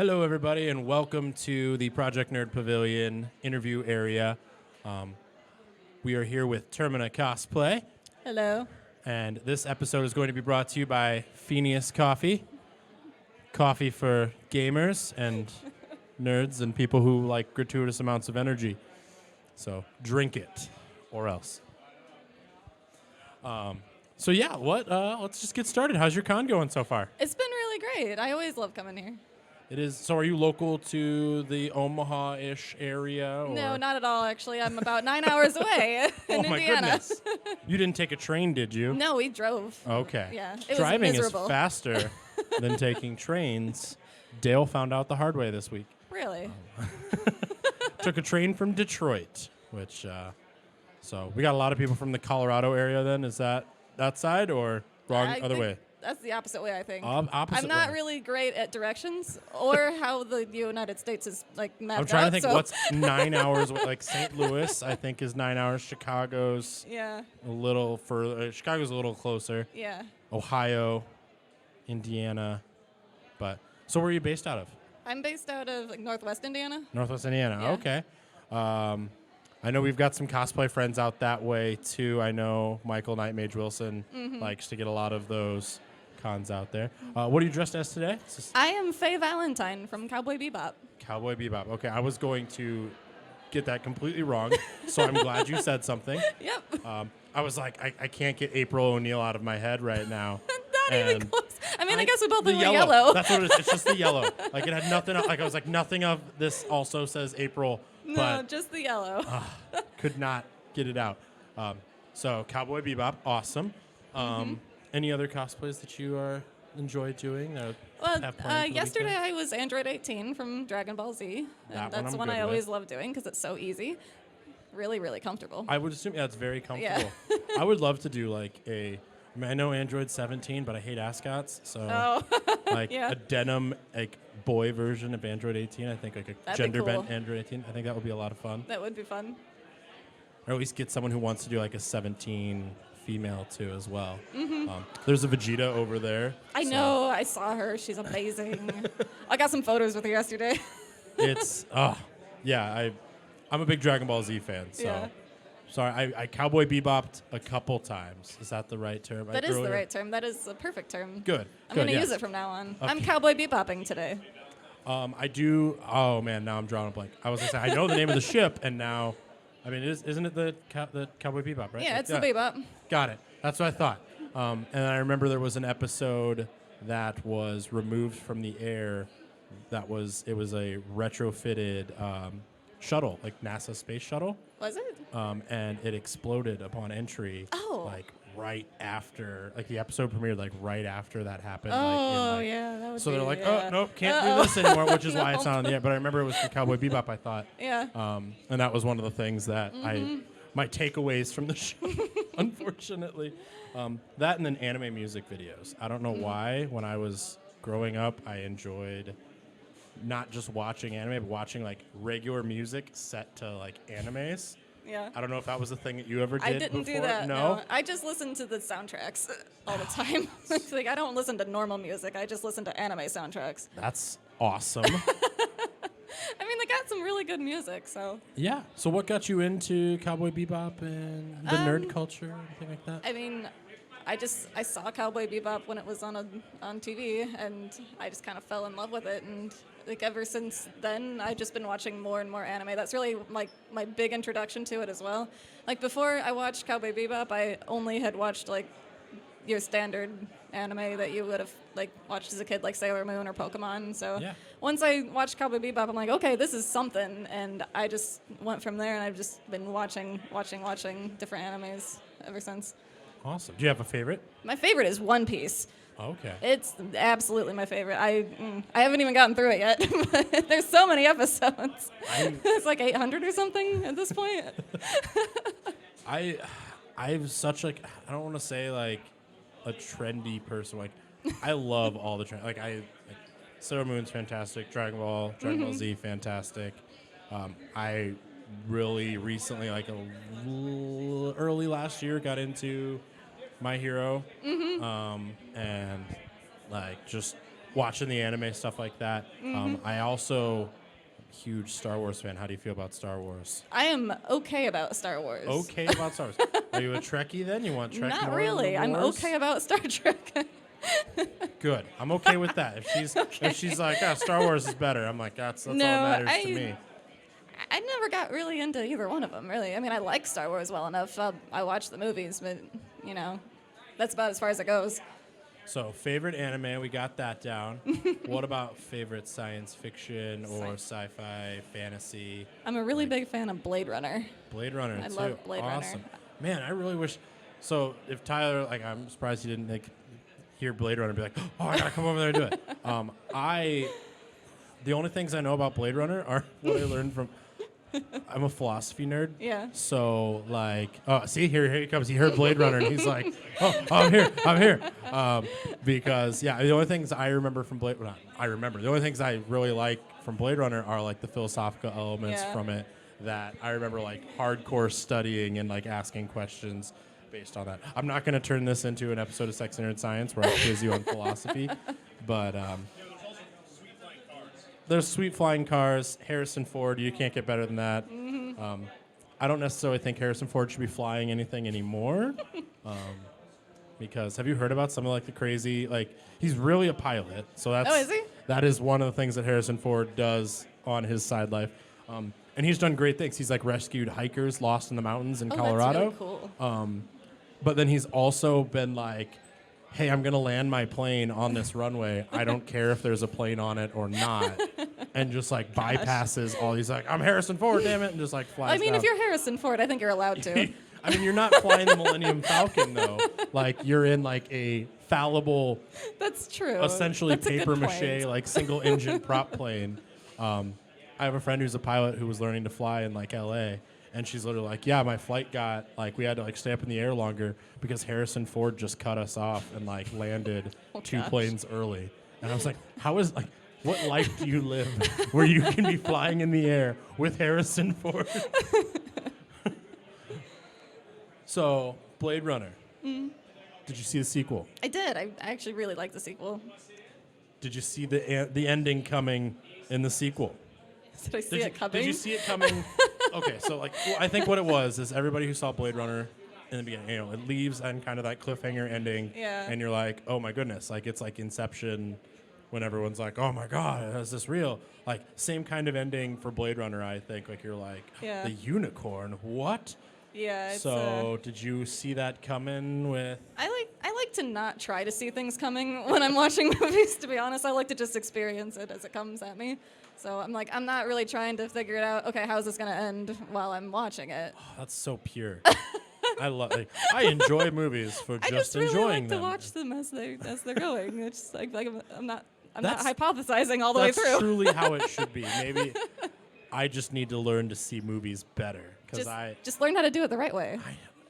Hello, everybody, and welcome to the Project-Nerd Pavilion interview area. We are here with Termina Cosplay, Hello. and this episode is going to be brought to you by Phineas Coffee. Coffee for gamers and nerds and people who like gratuitous amounts of energy. So drink it, or else. Let's just get started. How's your con going so far? It's been really great. I always love coming here. It is. So are you local to the Omaha-ish area? Or? No, not at all, actually. I'm about 9 hours away in Oh, my Indiana. goodness. You didn't take a train, did you? No, we drove. Okay. Yeah, it Driving was miserable. is faster than taking trains. Dale found out the hard way this week. Really? Took a train from Detroit, which, so we got a lot of people from the Colorado area then. Is that side or wrong I other think way? That's the opposite way, I think. Opposite I'm not way. really great at directions or how the United States is mapped out. I'm trying to think so what's 9 hours away. Like St. Louis, I think, is 9 hours. Chicago's Yeah, a little further. Chicago's a little closer. yeah. Ohio, Indiana. But so where are you based out of? I'm based out of Northwest Indiana. Northwest Indiana. Yeah. Okay. I know we've got some cosplay friends out that way too. I know Michael Nightmage Wilson likes to get a lot of those cons out there. What are you dressed as today? I am Faye Valentine from Cowboy Bebop. Cowboy Bebop. Okay, I was going to get that completely wrong, so I'm glad you said something. Yep. I was like, I can't get April O'Neil out of my head right now. Not even And close. I mean, I guess we both the look yellow. That's what it is. It's just the yellow. Like it had nothing. Like I was like, nothing of this also says April, No, but just the yellow. could not get it out. So Cowboy Bebop, awesome. Any other cosplays that you enjoy doing? That Well, have planned for the yesterday weekend? I was Android 18 from Dragon Ball Z. That And one that's I'm one good I always with. love doing because it's so easy. Really, really comfortable. I would assume it's very Yeah. comfortable. I would love to do like I know Android 17, but I hate ascots. So Oh, like yeah. a denim like boy version of Android 18. I think like a That'd be gender bent cool. Android 18. I think that would be a lot of fun. That would be fun. Or at least get someone who wants to do like a 17 female too as well. There's a Vegeta over there. I so know. I saw her. She's amazing. I got some photos with her yesterday. It's I'm a big Dragon Ball Z fan. So Yeah. sorry, I Cowboy Bebopped a couple times. Is that the right term? That is the right term. That is the perfect term. Good. I'm Good, going to yes. use it from now on. Okay. I'm Cowboy Bebopping today. I do. Oh man, now I'm drawing a blank. I was gonna say I know the name of the ship, and now, I mean, isn't it the Cowboy Bebop, right? Yeah, it's the Bebop. Got it. That's what I thought. And I remember there was an episode that was removed from the air. It was a retrofitted shuttle, like NASA space shuttle, Was it? and it exploded upon entry. Oh. Like right after, like the episode premiered, like right after that happened. Oh, like, in, yeah. That would So be, they're like, yeah. oh, nope, can't do this anymore, which is why it's not on the air. But I remember it was from Cowboy Bebop, I thought. Yeah. And that was one of the things that my takeaways from the show, unfortunately. That and then anime music videos. I don't know why, when I was growing up, I enjoyed not just watching anime, but watching like regular music set to like animes. Yeah. I don't know if that was a thing that you ever did I didn't before. do that. No? I just listen to the soundtracks all the time. It's like I don't listen to normal music. I just listen to anime soundtracks. That's awesome. I mean, they got some really good music. So Yeah. So what got you into Cowboy Bebop and the nerd culture, anything like that? I mean, I saw Cowboy Bebop when it was on TV, and I just kind of fell in love with it. And like ever since then, I've just been watching more and more anime. That's really like my big introduction to it as well. Like before I watched Cowboy Bebop, I only had watched like your standard anime that you would have like watched as a kid, like Sailor Moon or Pokemon. So Yeah. once I watched Cowboy Bebop, I'm like, okay, this is something, and I just went from there, and I've just been watching different animes ever since. Awesome. Do you have a favorite? My favorite is One Piece. Okay. It's absolutely my favorite. I haven't even gotten through it yet. But there's so many episodes. It's like 800 or something at this point. I'm such like, I don't want to say like a trendy person. Like I love all the trend. Like Sailor Moon's fantastic. Dragon Ball Z fantastic. I really recently, like early last year, got into My Hero, and like just watching the anime, stuff like that. I also huge Star Wars fan. How do you feel about Star Wars? I am okay about Star Wars. Okay about Star Wars. Are you a Trekkie then? You want Trek Not more really. than the I'm Wars? okay about Star Trek. Good. I'm okay with that. If she's like, Star Wars is better, I'm like, that's all No, that matters to me. I never got really into either one of them, really. I mean, I like Star Wars well enough. I watch the movies, but, you know, that's about as far as it goes. So, favorite anime, we got that down. What about favorite science fiction or sci-fi, fantasy? I'm a really big fan of Blade Runner. Blade Runner, I too. love Blade Runner. Awesome. Man, I really wish. So, if Tyler, I'm surprised he didn't hear Blade Runner and be like, oh, I gotta come over there and do it. The only things I know about Blade Runner are what I learned from. I'm a philosophy nerd. Yeah. So see, here he comes. He heard Blade Runner and he's like, oh, I'm here. Because the only things I remember from the only things I really like from Blade Runner are like the philosophical elements from it that I remember like hardcore studying and like asking questions based on that. I'm not going to turn this into an episode of Sex and Nerd Science where I quiz you on philosophy, but there's sweet flying cars. Harrison Ford, you can't get better than that. Mm-hmm. I don't necessarily think Harrison Ford should be flying anything anymore. Because have you heard about some of like the crazy, he's really a pilot. So is he? That is one of the things that Harrison Ford does on his side life. And he's done great things. He's rescued hikers lost in the mountains in Colorado. That's really cool. But then he's also been like, hey, I'm going to land my plane on this runway. I don't care if there's a plane on it or not. And just bypasses all. He's like, I'm Harrison Ford, damn it. And just flies I mean, down. if you're Harrison Ford, I think you're allowed to. I mean, you're not flying the Millennium Falcon, though. You're in a fallible, that's true. Essentially That's a paper good mache, point. single engine prop plane. I have a friend who's a pilot who was learning to fly in LA. And she's literally like, yeah, my flight got, we had to, stay up in the air longer because Harrison Ford just cut us off and, landed two planes early. And I was like, what life do you live where you can be flying in the air with Harrison Ford? So, Blade Runner. Mm. Did you see the sequel? I did. I actually really like the sequel. Did you see the ending coming in the sequel? Did I see it coming? Did you see it coming? Okay, so I think what it was is everybody who saw Blade Runner in the beginning, it leaves on kind of that cliffhanger ending, and you're like, oh my goodness, it's like Inception, when everyone's like, oh my god, is this real? Same kind of ending for Blade Runner, I think. You're like, the unicorn, what? Yeah. So did you see that coming with? I like to not try to see things coming when I'm watching movies. To be honest, I like to just experience it as it comes at me. So I'm not really trying to figure it out. Okay, how is this gonna end while I'm watching it? Oh, that's so pure. I enjoy movies for just enjoying them. I just really like to watch them as they're going. It's just I'm not hypothesizing all the way through. That's truly how it should be. Maybe I just need to learn to see movies better just learn how to do it the right way.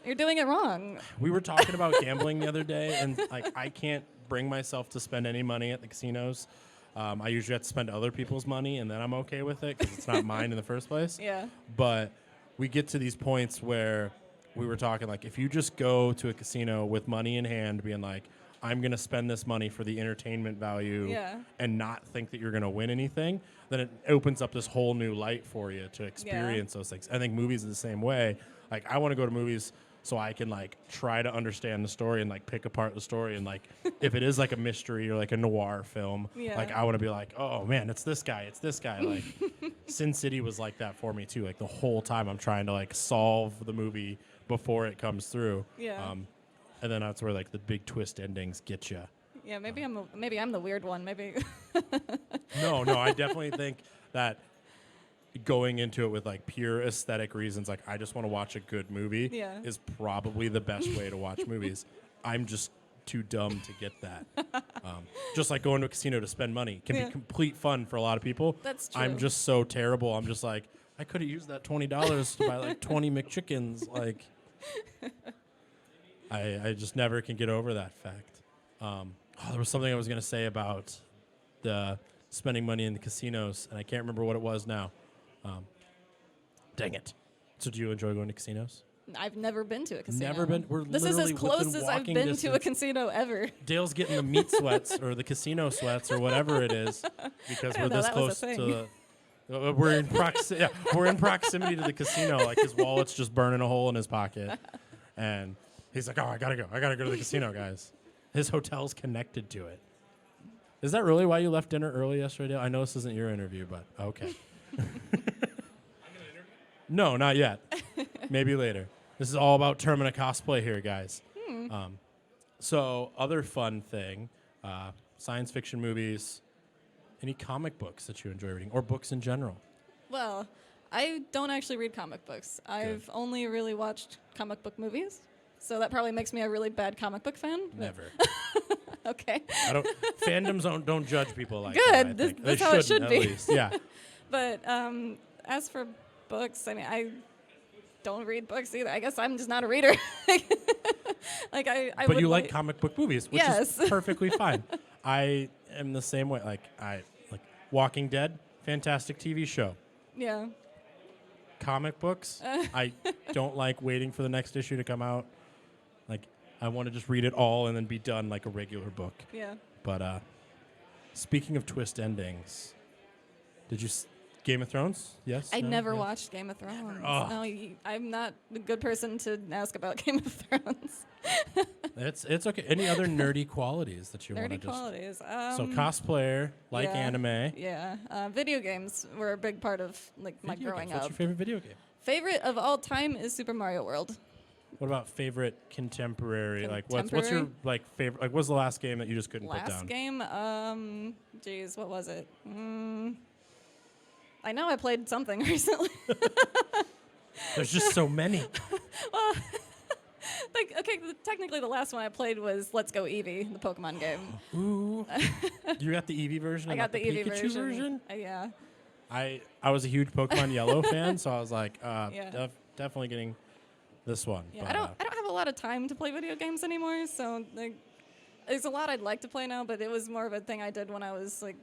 You're doing it wrong. We were talking about gambling the other day, and I can't bring myself to spend any money at the casinos. I usually have to spend other people's money, and then I'm okay with it because it's not mine in the first place. Yeah. But we get to these points where we were talking if you just go to a casino with money in hand, being like, I'm going to spend this money for the entertainment value and not think that you're going to win anything, then it opens up this whole new light for you to experience those things. I think movies are the same way. I want to go to movies so I can try to understand the story and pick apart the story. And if it is a mystery or a noir film, I want to be oh man, it's this guy. Sin City was like that for me too. The whole time I'm trying to solve the movie before it comes through. Yeah. And then that's where the big twist endings get you. Yeah, maybe I'm the weird one. Maybe. No, I definitely think that going into it with pure aesthetic reasons, I just want to watch a good movie, is probably the best way to watch movies. I'm just too dumb to get that. Just going to a casino to spend money can be complete fun for a lot of people. That's true. I'm just so terrible. I'm just I could have used that $20 to buy 20 McChickens. I just never can get over that fact. There was something I was going to say about the spending money in the casinos, and I can't remember what it was now. Dang it. So do you enjoy going to casinos? I've never been to a casino. Never been. We're This is as literally close within as I've walking been to a distance. casino ever. Dale's getting the meat sweats or the casino sweats or whatever it is because we're know this that was close a to the. We're in we're in proximity to the casino. Like his wallet's just burning a hole in his pocket, and he's like, "Oh, I gotta go to the casino, guys." His hotel's connected to it. Is that really why you left dinner early yesterday, Dale? I know this isn't your interview, but okay. No, not yet. Maybe later. This is all about Termina Cosplay here, guys. So, other fun thing, science fiction movies, any comic books that you enjoy reading, or books in general? Well, I don't actually read comic books. I've only really watched comic book movies, so that probably makes me a really bad comic book fan. Never. Okay. Fandoms don't judge people like Good. that. I think. That's They how it shouldn't, should at be. least. Yeah. But as for books, I mean, I don't read books either. I guess I'm just not a reader. Like I But would you like comic book movies, which Yes. is perfectly fine. I am the same way. Like Walking Dead, fantastic TV show. Yeah. Comic books, I don't like waiting for the next issue to come out. Like I want to just read it all and then be done like a regular book. Yeah. But speaking of twist endings, did you Game of Thrones? Yes. I No? never Yes? watched Game of Thrones. Oh. No, I'm not a good person to ask about Game of Thrones. It's okay. Any other nerdy qualities that you want to Nerdy just? qualities. So cosplayer, like yeah. anime. Yeah. Video games were a big part of my Video growing games. What's up. your favorite video game? Favorite of all time is Super Mario World. What about favorite contemporary? Like, what's your favorite? Like, what's the last game that you just couldn't put down? Last game? Geez, what was it? I know I played something recently. There's just so many. Well, technically the last one I played was Let's Go Eevee, the Pokemon game. Ooh, you got the Eevee version? I and got not the Eevee Pikachu version. Yeah. I was a huge Pokemon Yellow fan, so I was like, definitely getting this one. Yeah, but, I don't have a lot of time to play video games anymore, so there's a lot I'd like to play now, but it was more of a thing I did when I was like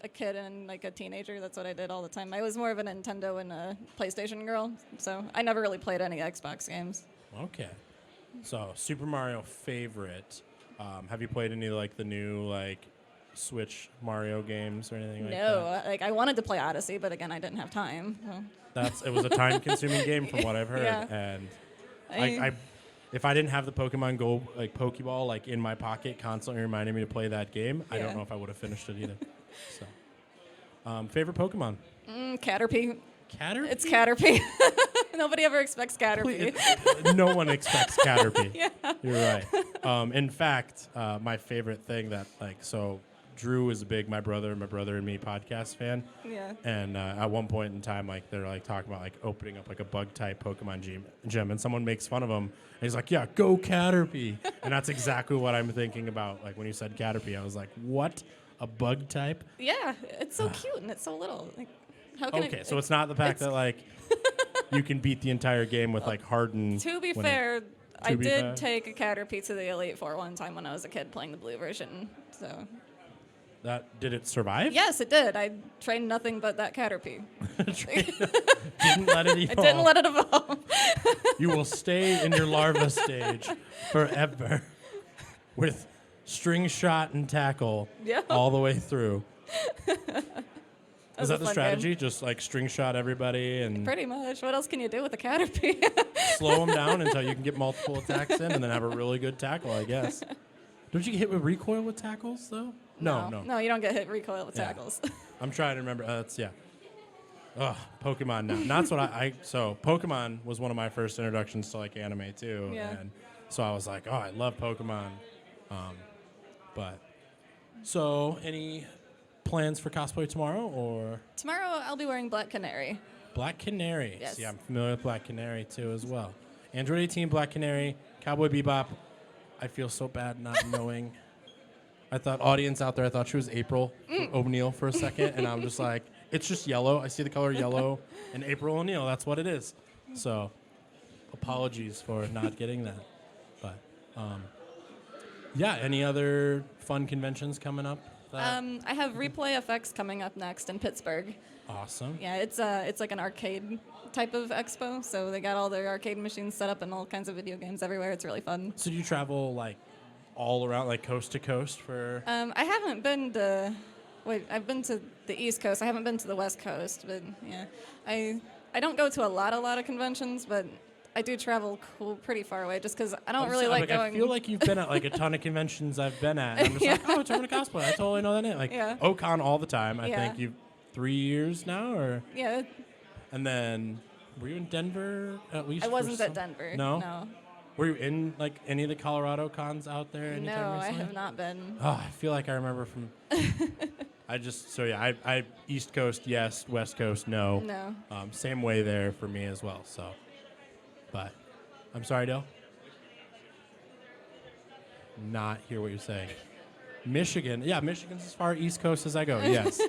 a kid and like a teenager. That's what I did all the time. I was more of a Nintendo and a PlayStation girl, so I never really played any Xbox games. Okay. So Super Mario favorite. Have you played any like the new Switch Mario games or anything like that? No, I wanted to play Odyssey, but again, I didn't have time. So. It was a time-consuming game from what I've heard, Yeah. and I if I didn't have the Pokemon Go Pokeball in my pocket constantly reminding me to play that game, I don't know if I would have finished it either. So, favorite Pokemon? Caterpie. Caterpie? It's Caterpie. Nobody ever expects Caterpie. No one expects Caterpie. Yeah. You're right. In fact, my favorite thing that Drew is a big my brother and me podcast fan. Yeah. And at one point in time, they're talking about opening up a bug type Pokemon gym, and someone makes fun of him. And he's like, "Yeah, go Caterpie," and that's exactly what I'm thinking about. When you said Caterpie, I was like, "What? A bug type?" Yeah, it's so cute and it's so little. How can Okay, so it's not the fact that you can beat the entire game with hardened. To be fair, I did take a Caterpie to the Elite Four one time when I was a kid playing the blue version. So. Did it survive? Yes, it did. I trained nothing but that Caterpie. Didn't let it evolve. I didn't let it evolve. You will stay in your larva stage forever with string shot and tackle all the way through. Is that the strategy? Game. Just string shot everybody and pretty much. What else can you do with a Caterpie? slow them down until you can get multiple attacks in, and then have a really good tackle, I guess. Don't you get hit with recoil with tackles though? No. No, you don't get hit recoil with tackles. I'm trying to remember. Ugh, Pokemon now. That's what so Pokemon was one of my first introductions to anime too. Yeah. And so I was like, oh, I love Pokemon. So any plans for cosplay tomorrow or? Tomorrow I'll be wearing Black Canary. Black Canary. Yes. Yeah, I'm familiar with Black Canary too as well. Android 18, Black Canary, Cowboy Bebop. I feel so bad not knowing. I thought, audience out there, I thought she was April O'Neil for a second, and I'm just like, it's just yellow. I see the color yellow, and April O'Neil, that's what it is. So, apologies for not getting that. But, any other fun conventions coming up that? I have Replay FX coming up next in Pittsburgh. Awesome. Yeah, it's like an arcade type of expo, so they got all their arcade machines set up and all kinds of video games everywhere. It's really fun. So do you travel like all around, like coast to coast for? I haven't been to. Wait, I've been to the East Coast. I haven't been to the West Coast, but yeah, I don't go to a lot of conventions, but I do travel pretty far away just because I don't really like going. I feel like you've been at like a ton of conventions I've been at. And I'm just like, oh, Termina Cosplay. I totally know that name. Like O Con all the time. I think you've 3 years now, or yeah. And then were you in Denver at least? I wasn't at Denver. No. Were you in like any of the Colorado cons out there? No, I have not been. Oh, I feel like I remember from. I East Coast yes, West Coast no. No. Same way there for me as well. So, but I'm sorry, Dale. Not hear what you're saying. Michigan, yeah, Michigan's as far East Coast as I go. Yes.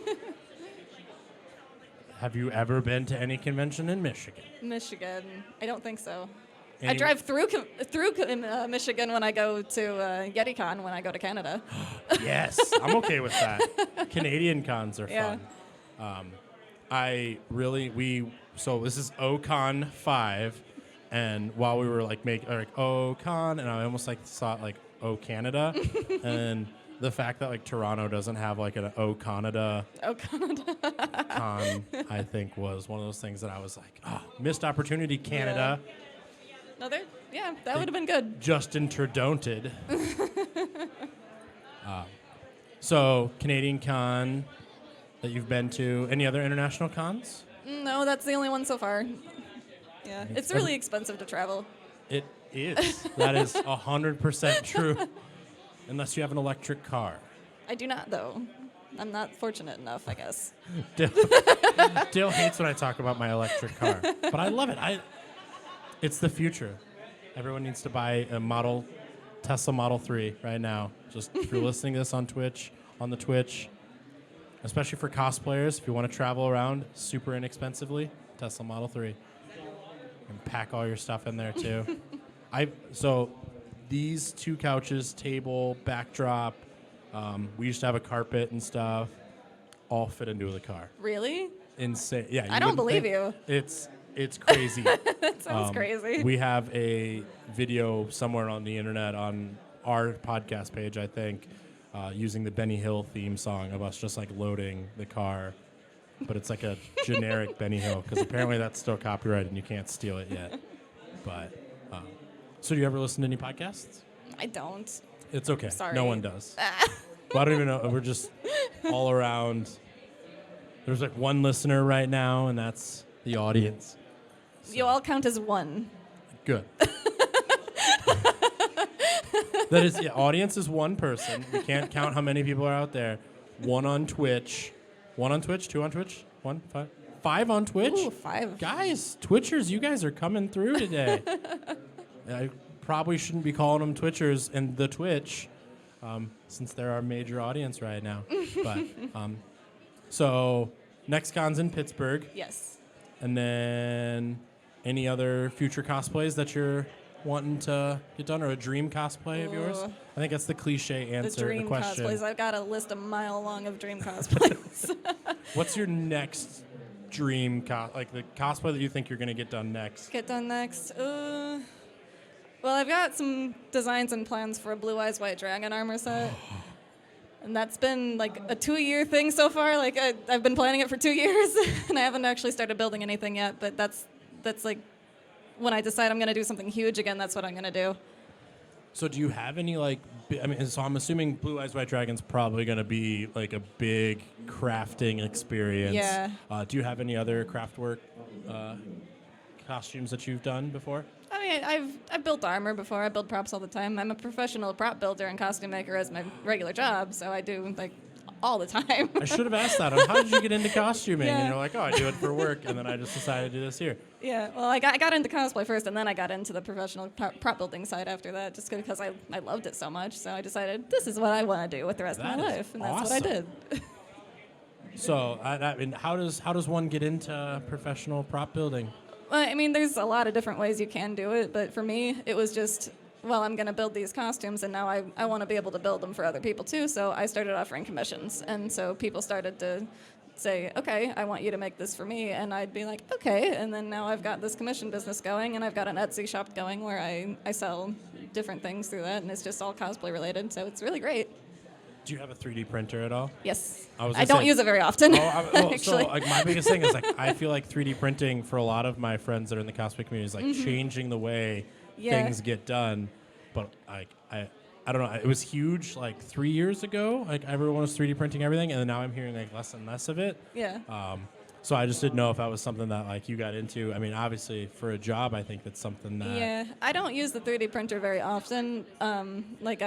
Have you ever been to any convention in Michigan? Michigan, I don't think so. I drive through Michigan when I go to YetiCon when I go to Canada. Yes, I'm okay with that. Canadian cons are fun. So this is O Con 5, and while we were like O Con, and I almost like saw it like O Canada, and the fact that like Toronto doesn't have like an O Canada con, I think was one of those things that I was like, oh, missed opportunity, Canada. No, that would have been good. Justin Turdonted. So, Canadian con that you've been to. Any other international cons? No, that's the only one so far. Yeah, it's really expensive to travel. It is. That is 100% true. Unless you have an electric car. I do not, though. I'm not fortunate enough, I guess. Dale hates when I talk about my electric car, but I love it. It's the future. Everyone needs to buy a Tesla Model 3 right now. Just if you're listening to this on the Twitch, especially for cosplayers, if you want to travel around super inexpensively, Tesla Model 3. And pack all your stuff in there too. So these 2 couches, table, backdrop, we used to have a carpet and stuff, all fit into the car. Really? Insane. Yeah. I don't believe you. It's crazy. That sounds crazy. We have a video somewhere on the internet on our podcast page, I think, using the Benny Hill theme song of us just like loading the car. But it's like a generic Benny Hill because apparently that's still copyrighted and you can't steal it yet. But so do you ever listen to any podcasts? I don't. It's okay. Sorry. No one does. Well, I don't even know. We're just all around. There's like one listener right now, and that's the audience. So. You all count as one. Good. That is, audience is one person. We can't count how many people are out there. 1 on Twitch. 1 on Twitch, 2 on Twitch, 1, 5. 5 on Twitch? Ooh, 5. Guys, Twitchers, you guys are coming through today. I probably shouldn't be calling them Twitchers in the Twitch, since they're our major audience right now. But so next con's in Pittsburgh. Yes. And then any other future cosplays that you're wanting to get done, or a dream cosplay of yours? I think that's the cliche answer to the question. Cosplays. I've got a list a mile long of dream cosplays. What's your next dream like the cosplay that you think you're going to get done next? Well, I've got some designs and plans for a Blue Eyes White Dragon armor set. And that's been like a 2-year thing so far. Like I've been planning it for 2 years, and I haven't actually started building anything yet. But that's like when I decide I'm going to do something huge again, that's what I'm going to do. So do you have any so I'm assuming Blue Eyes White Dragon's probably going to be like a big crafting experience. Yeah. Do you have any other craft work costumes that you've done before? I mean, I've built armor before. I build props all the time. I'm a professional prop builder and costume maker as my regular job, so I do like all the time. I should have asked that. How did you get into costuming? Yeah. And you're like, oh, I do it for work, and then I just decided to do this here. Yeah, well, I got into cosplay first, and then I got into the professional prop building side after that, just because I loved it so much. So I decided this is what I want to do with the rest of my life, and that's what I did. So, I mean, how does one get into professional prop building? Well, I mean, there's a lot of different ways you can do it, but for me, it was just well, I'm going to build these costumes, and now I want to be able to build them for other people too. So I started offering commissions, and so people started to say, okay, I want you to make this for me, and I'd be like, okay, and then now I've got this commission business going, and I've got an Etsy shop going where I sell different things through that, and it's just all cosplay related, so it's really great. Do you have a 3D printer at all? Yes. I don't use it very often. So actually. like my biggest thing is like I feel like 3D printing for a lot of my friends that are in the cosplay community is like changing the way things get done. But like I don't know, it was huge like 3 years ago. Like everyone was 3D printing everything, and then now I'm hearing like less and less of it. Yeah. So I just didn't know if that was something that like you got into. I mean, obviously for a job, I think that's something that. Yeah, I don't use the 3D printer very often. Like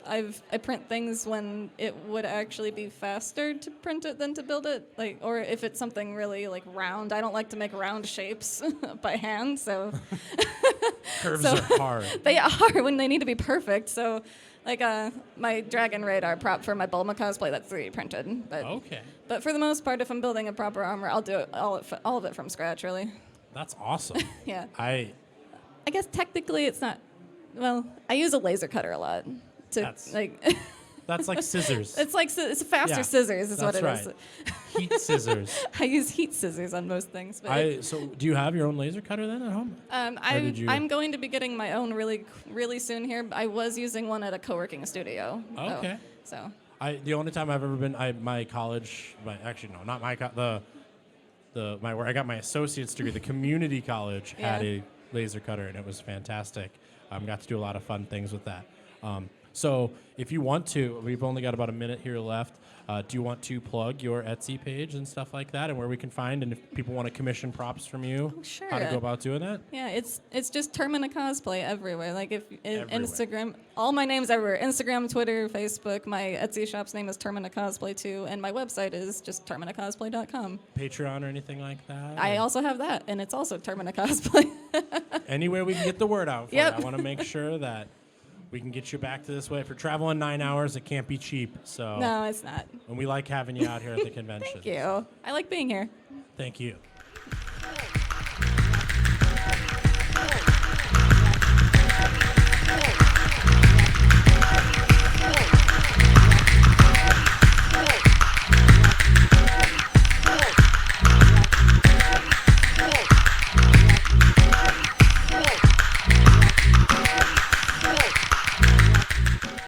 I print things when it would actually be faster to print it than to build it. Like, or if it's something really like round, I don't like to make round shapes by hand. So Curves are hard. They are when they need to be perfect. So, like my Dragon Radar prop for my Bulma cosplay, that's 3D printed. But, Okay. But for the most part, if I'm building a proper armor, I'll do it all of it from scratch, really. That's awesome. Yeah. I guess technically it's not. Well, I use a laser cutter a lot. That's like scissors. It's faster scissors is what it is. Heat scissors. I use heat scissors on most things. But so do you have your own laser cutter then at home? I'm going to be getting my own really soon here. I was using one at a co-working studio. Okay. So the only time I've ever been, my college, actually no, not my where I got my associate's degree, the community college had a laser cutter, and it was fantastic. Got to do a lot of fun things with that. So if you want to, we've only got about a minute here left. Do you want to plug your Etsy page and stuff like that, and where we can find, and if people want to commission props from you, sure. how to go about doing that? Yeah, it's just Termina Cosplay everywhere. Like Everywhere. Instagram, all my names everywhere. Instagram, Twitter, Facebook. My Etsy shop's name is Termina Cosplay too, and my website is just terminacosplay.com. Patreon or anything like that? I also have that, and it's also Termina Cosplay. Anywhere we can get the word out for Yep. it. I want to make sure that we can get you back to this way. If you're traveling 9 hours, it can't be cheap. So No, it's not. And we like having you out here at the convention. Thank you. I like being here. Thank you.